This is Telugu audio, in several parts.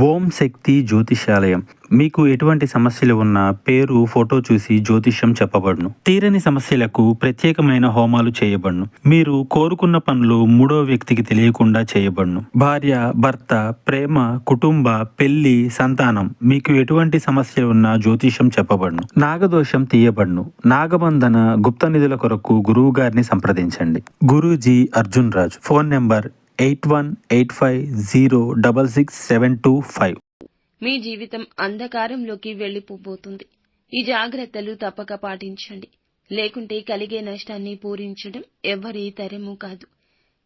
ఓం శక్తి జ్యోతిషాలయం. మీకు ఎటువంటి సమస్యలు ఉన్నా పేరు, ఫోటో చూసి జ్యోతిష్యం చెప్పబడును. తీరని సమస్యలకు ప్రత్యేకమైన హోమాలు చేయబడును. మీరు కోరుకున్న పనులు మూడో వ్యక్తికి తెలియకుండా చేయబడును. భార్య, భర్త, ప్రేమ, కుటుంబ, పెళ్లి, సంతానం, మీకు ఎటువంటి సమస్యలు ఉన్నా జ్యోతిష్యం చెప్పబడును. నాగదోషం తీయబడును. నాగబంధన, గుప్త నిధుల కొరకు గురువు గారిని సంప్రదించండి. గురూజీ అర్జున్ రాజ్. Phone number 8185066725. మీ జీవితం అంధకారంలోకి వెళ్లిపోబోతుంది. ఈ జాగ్రత్తలు తప్పక పాటించండి. లేకుంటే కలిగే నష్టాన్ని పూరించడం ఎవ్వరి తరమూ కాదు.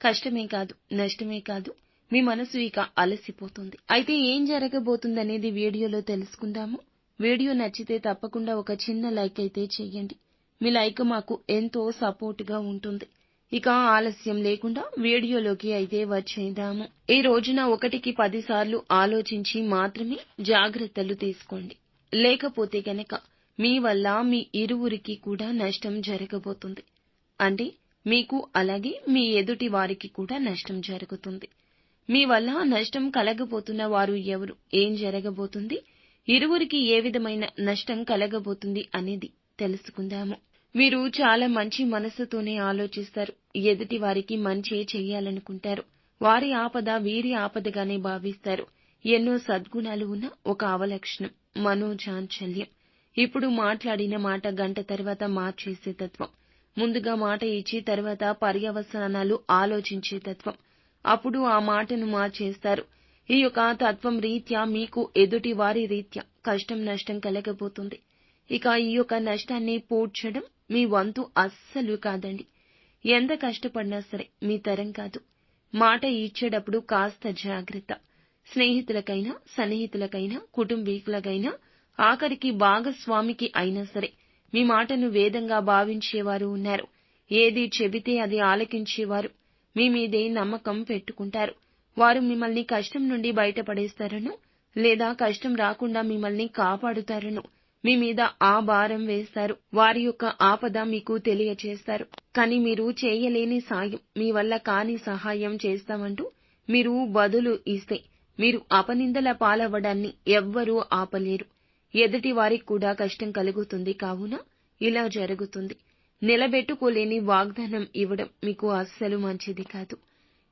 కష్టమే కాదు, నష్టమే కాదు, మీ మనసు ఇక అలసిపోతుంది. అయితే ఏం జరగబోతుందనేది వీడియోలో తెలుసుకుందాము. వీడియో నచ్చితే తప్పకుండా ఒక చిన్న లైక్ అయితే చేయండి. మీ లైక్ మాకు ఎంతో సపోర్టుగా ఉంటుంది. ఇక ఆలస్యం లేకుండా వీడియోలోకి అయితే వచ్చేద్దాము. ఈ రోజున 1కి 10 సార్లు ఆలోచించి మాత్రమే జాగ్రత్తలు తీసుకోండి. లేకపోతే గనక మీ వల్ల మీ ఇరువురికి కూడా నష్టం జరగబోతుంది. అంటే మీకు అలాగే మీ ఎదుటి వారికి కూడా నష్టం జరుగుతుంది. మీ వల్ల నష్టం కలగబోతున్న వారు ఎవరు, ఏం జరగబోతుంది, ఇరువురికి ఏ విధమైన నష్టం కలగబోతుంది అనేది తెలుసుకుందాము. మీరు చాలా మంచి మనసుతోనే ఆలోచిస్తారు. ఎదుటి వారికి మంచి చేయాలనుకుంటారు. వారి ఆపద వీరి ఆపదగానే భావిస్తారు. ఎన్నో సద్గుణాలు ఉన్న ఒక అవలక్షణం మనోచాంచల్యం. ఇప్పుడు మాట్లాడిన మాట గంట తర్వాత మార్చేసే తత్వం. ముందుగా మాట ఇచ్చి తర్వాత పర్యవసానాలు ఆలోచించే తత్వం. అప్పుడు ఆ మాటను మార్చేస్తారు. ఈ యొక్క తత్వం రీత్యా మీకు ఎదుటి వారి రీత్యా కష్టం నష్టం కలగబోతుంది. ఇక ఈ యొక్క నష్టాన్ని పూడ్చడం మీ వంతు అస్సలు కాదండి. ఎంత కష్టపడినా సరే మీ తరం కాదు. మాట ఇచ్చేటప్పుడు కాస్త జాగ్రత్త. స్నేహితులకైనా, సన్నిహితులకైనా, కుటుంబీకులకైనా, ఆఖరికి భాగస్వామికి అయినా సరే మీ మాటను వేదంగా భావించేవారు ఉన్నారు. ఏది చెబితే అది ఆలకించేవారు మీ మీదే నమ్మకం పెట్టుకుంటారు. వారు మిమ్మల్ని కష్టం నుండి బయటపడేస్తారనో లేదా కష్టం రాకుండా మిమ్మల్ని కాపాడుతారనో మీ మీద ఆ భారం వేస్తారు. వారి యొక్క ఆపద మీకు తెలియచేస్తారు. కానీ మీరు చేయలేని సాయం, మీ వల్ల కాని సహాయం చేస్తామంటూ మీరు బదులు ఇస్తే మీరు అపనిందల పాలవ్వడాన్ని ఎవ్వరూ ఆపలేరు. ఎదుటి వారికి కూడా కష్టం కలుగుతుంది. కావున ఇలా జరుగుతుంది. నిలబెట్టుకోలేని వాగ్దానం ఇవ్వడం మీకు అస్సలు మంచిది కాదు.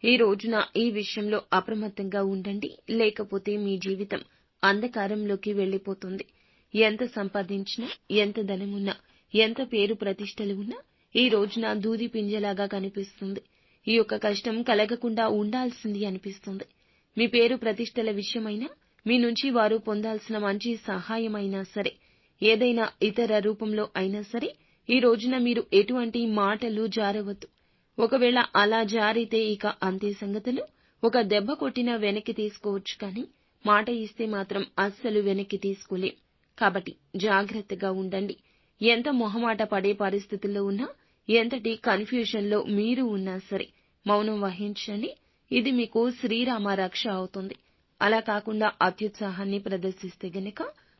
ఈ రోజున ఈ విషయంలో అప్రమత్తంగా ఉండండి. లేకపోతే మీ జీవితం అంధకారంలోకి వెళ్లిపోతుంది. ఎంత సంపాదించినా, ఎంత ధనమున్నా, ఎంత పేరు ప్రతిష్టలు ఉన్నా ఈ రోజున దూది పింజలాగా కనిపిస్తుంది. ఈ యొక్క కష్టం కలగకుండా ఉండాల్సింది అనిపిస్తుంది. మీ పేరు ప్రతిష్టల విషయమైనా, మీ నుంచి వారు పొందాల్సిన మంచి సహాయమైనా సరే, ఏదైనా ఇతర రూపంలో అయినా సరే ఈ రోజున మీరు ఎటువంటి మాటలు జారవద్దు. ఒకవేళ అలా జారితే ఇక అంతే సంగతులు. ఒక దెబ్బ కొట్టినా వెనక్కి తీసుకోవచ్చు, కానీ మాట ఇస్తే మాత్రం అస్సలు వెనక్కి తీసుకోలేం. కాబట్టి జాగ్రత్తగా ఉండండి. ఎంత మొహమాట పడే పరిస్థితుల్లో ఉన్నా, ఎంతటి కన్ఫ్యూజన్లో మీరు ఉన్నా సరే మౌనం వహించండి. ఇది మీకు శ్రీరామ రక్ష అవుతుంది. అలా కాకుండా అత్యుత్సాహాన్ని ప్రదర్శిస్తే గనక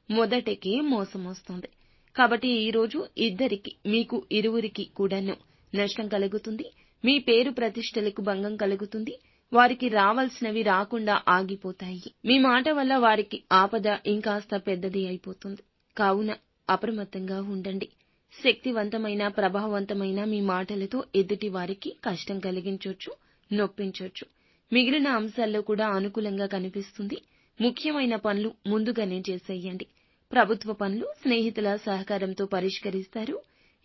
మొదటికే మోసం వస్తుంది. కాబట్టి ఈ రోజు ఇద్దరికి, మీకు ఇరువురికి కూడాను నష్టం కలుగుతుంది. మీ పేరు ప్రతిష్టలకు భంగం కలుగుతుంది. వారికి రావాల్సినవి రాకుండా ఆగిపోతాయి. మీ మాట వల్ల వారికి ఆపద ఇంకాస్త పెద్దది అయిపోతుంది. కావున అప్రమత్తంగా ఉండండి. శక్తివంతమైన, ప్రభావవంతమైన మీ మాటలతో ఎదుటి వారికి కష్టం కలిగించొచ్చు, నొప్పించొచ్చు. మిగిలిన అంశాల్లో కూడా అనుకూలంగా కనిపిస్తుంది. ముఖ్యమైన పనులు ముందుగానే చేసేయండి. ప్రభుత్వ పనులు స్నేహితుల సహకారంతో పరిష్కరిస్తారు.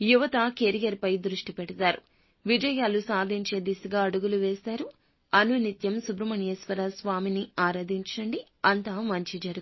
యువత కెరియర్ పై దృష్టి పెడతారు. విజయాలు సాధించే దిశగా అడుగులు వేస్తారు. అనునిత్యం సుబ్రహ్మణ్యేశ్వర స్వామిని ఆరాధించండి. అంతా మంచి జరుగుతుంది.